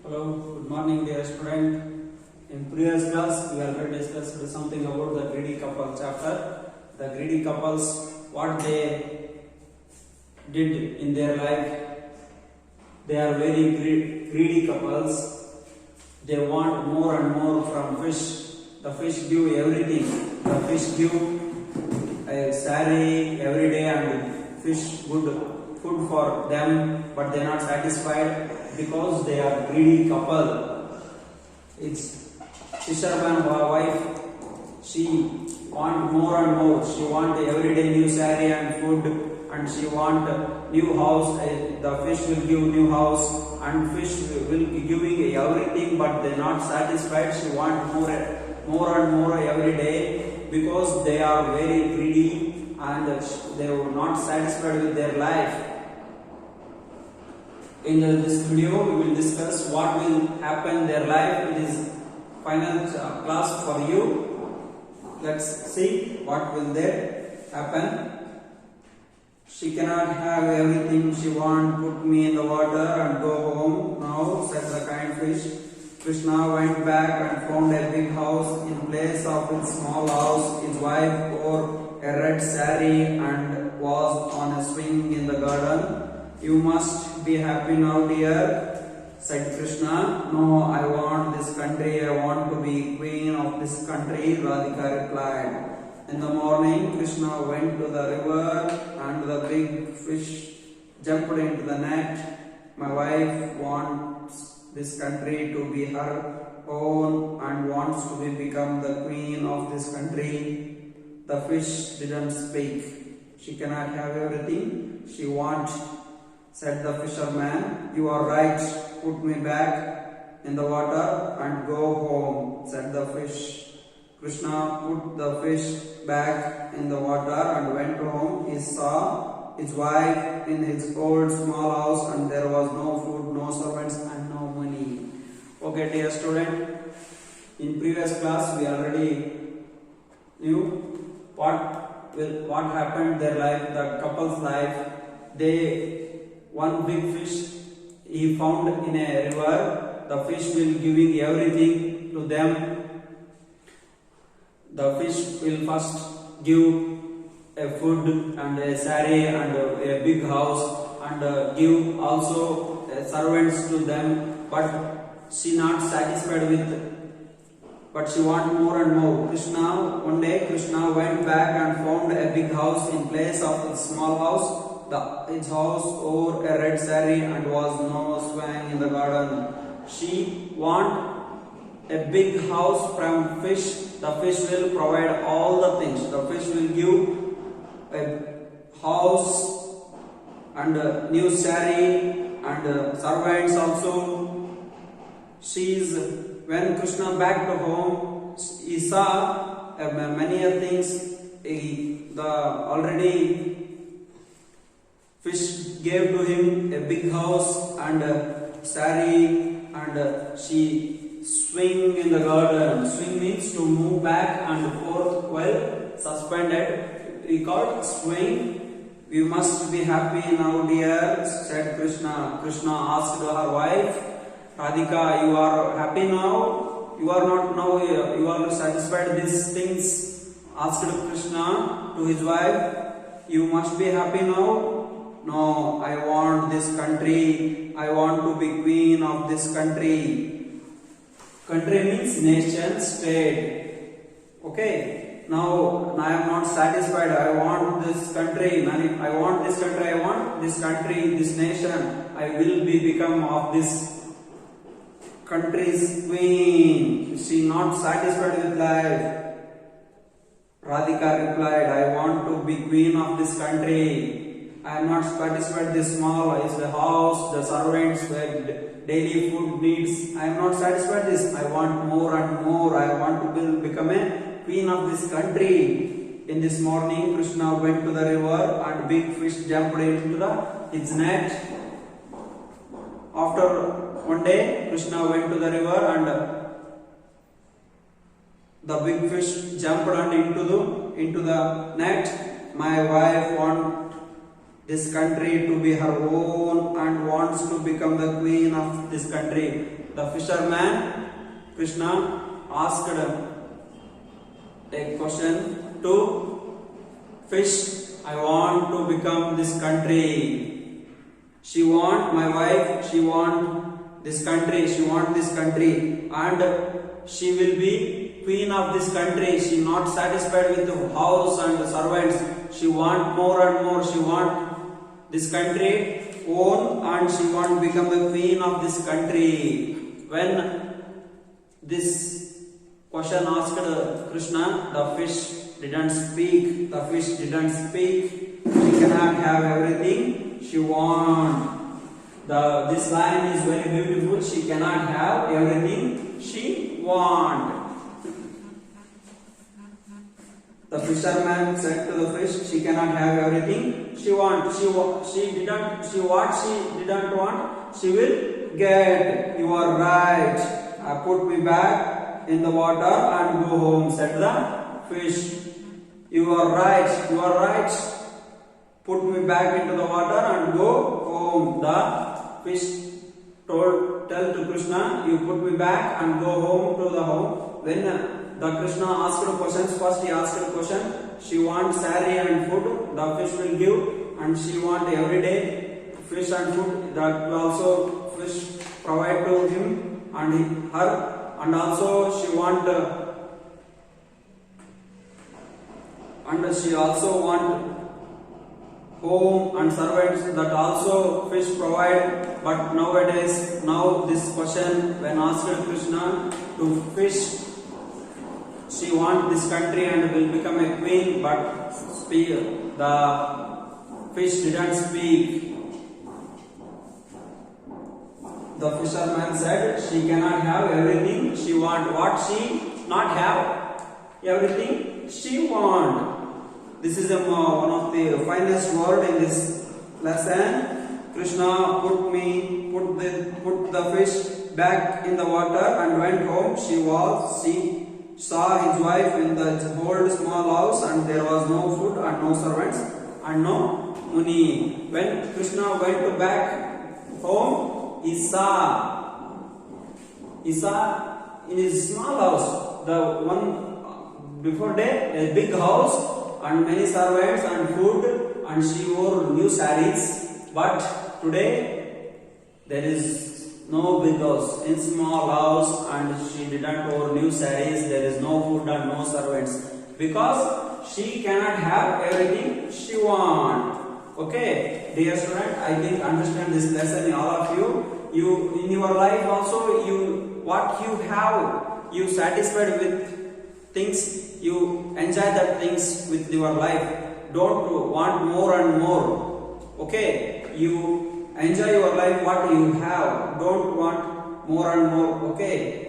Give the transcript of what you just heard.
Hello, good morning dear student. In previous class we already discussed something about the greedy couple chapter. The greedy couples, what they did in their life. They are very greedy couples. They want more and more from fish. The fish give everything. The fish give a saree every day and fish good food for them, but they are not satisfied because they are greedy couple. It's fisherman wife. She want more and more. She want everyday new saree and food, and she want new house. The fish will give new house, and fish will be giving everything, but they are not satisfied. She want more and more every day because they are very greedy and they are not satisfied with their life. In this video, we will discuss what will happen in their life. It is final class for you. Let's see what will there happen. She cannot have everything she wants. Put me in the water and go home now, said the kind fish. Krishna went back and found a big house. In place of his small house, his wife wore a red saree and was on a swing in the garden. You must be happy now, dear, said Krishna. No, I want this country. I want to be queen of this country, Radhika replied. In the morning, Krishna went to the river and the big fish jumped into the net. My wife wants this country to be her own and wants to become the queen of this country. The fish didn't speak. She cannot have everything she wants, said the fisherman. You are right. Put me back in the water and go home, said the fish. Krishna put the fish back in the water and went home. He saw his wife in his old small house, and there was no food, no servants, and no money. Okay, dear student, in previous class we already knew what happened in their life, the couple's life. One big fish he found in a river. The fish will giving everything to them. The fish will first give a food and a saree and a big house and give also servants to them, but she not satisfied with, but she want more and more. One day Krishna went back and found a big house in place of his small house. His house wore a red saree and was no swing in the garden. She want a big house from fish. The fish will provide all the things. The fish will give a house and a new saree and servants also. When Krishna back to home, he saw many things. Already fish gave to him a big house and a saree, and she swing in the garden. Swing means to move back and forth while suspended. We call swing. We must be happy now, dear, said Krishna. Krishna asked her wife, Radhika, you are happy now? You are not now, you are satisfied with these things? Asked Krishna to his wife. You must be happy now? No, I want this country. I want to be queen of this country. Country means nation, state. Okay. Now I am not satisfied. I want this country. I want this country. I want this country, this nation. I will become of this country's queen. She not satisfied with life. Radhika replied, I want to be queen of this country. I am not satisfied this small is the house, the servants, the daily food needs. I am not satisfied this. I want more and more. I want to become a queen of this country. In this morning, Krishna went to the river and big fish jumped into its net. After one day, Krishna went to the river and the big fish jumped into the net. My wife wants this country to be her own and wants to become the queen of this country. the fisherman Krishna asked a question to fish. I want to become this country. She want my wife. She want this country. She want this country, and she will be queen of this country. She not satisfied with the house and the servants. She want more and more. She want this country own, and she want to become the queen of this country. When this question asked Krishna, the fish didn't speak. The fish didn't speak. She cannot have everything she want. This line is very beautiful. She cannot have everything she want. The fisherman said to the fish, she cannot have everything she want. She didn't want, she will get. You are right. Put me back in the water and go home, said the fish. You are right. You are right. Put me back into the water and go home. The fish tell to Krishna, you put me back and go home to the home. When the Krishna asked questions, first he asked a question. She wants saree and food. The fish will give, and she want every day fish and food. That also fish provide to him and her, and also she want home and servants, that also fish provide. But nowadays, now this question when asked Krishna to fish, she want this country and will become a queen, but the fish didn't speak. The fisherman said she cannot have everything she want. What she not have? Everything she want. This is one of the finest word in this lesson. Krishna put the fish back in the water and went home. She saw his wife in the old small house, and there was no food and no servants and no money. When Krishna went back home, he saw in his small house, the one before day, a big house and many servants and food, and she wore new sarees. But today there is no big house, in small house, and she didn't wear new sarees. There is no food and no servants, because she cannot have everything she want. Okay, dear student, I think understand this lesson, all of you. You in your life also, what you have, you satisfied with things, you enjoy that things with your life. Don't want more and more. Okay, you enjoy your life what you have. Don't want more and more. Okay.